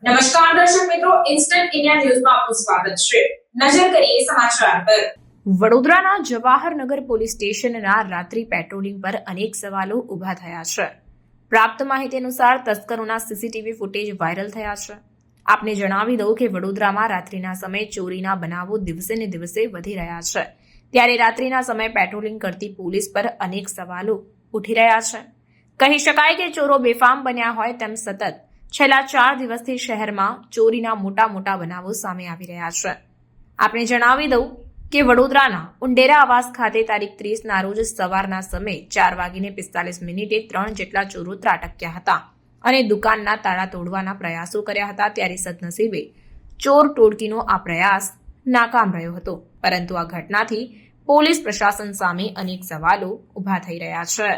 નમસ્કાર દર્શક મિત્રો, ઇન્સ્ટન્ટ ઇન્ડિયા ન્યૂઝમાં આપનું સ્વાગત છે. નજર કરીએ સમાચાર પર. વડોદરાના જવાહરનગર પોલીસ સ્ટેશનના રાત્રિ પેટ્રોલિંગ પર અનેક સવાલો ઊભા થયા છે. પ્રાપ્ત માહિતી અનુસાર તસ્કરોના સીસીટીવી ફૂટેજ વાયરલ થયા છે. આપને જણાવી દઉં કે વડોદરામાં રાત્રિના સમયે ચોરીના બનાવો દિવસે ને દિવસે વધી રહ્યા છે. ત્યારે રાત્રિના સમયે પેટ્રોલિંગ કરતી પોલીસ પર અનેક સવાલો ઉઠી રહ્યા છે. કહી શકાય કે ચોરો બેફામ બન્યા હોય તેમ સતત છેલ્લા 4 દિવસથી શહેરમાં ચોરીના મોટા બનાવો સામે આવી રહ્યા છે. આપણે જણાવી દઉં કે વડોદરાના ઉંડેરા આવાસ ખાતે તારીખ 30ના રોજ સવારના સમયે 4:45 3 જેટલા ચોરો ત્રાટક્યા હતા અને દુકાનના તાળા તોડવાના પ્રયાસો કર્યા હતા. ત્યારે સદનસીબે ચોર ટોળકીનો આ પ્રયાસ નાકામ રહ્યો હતો. પરંતુ આ ઘટનાથી પોલીસ પ્રશાસન સામે અનેક સવાલો ઊભા થઈ રહ્યા છે.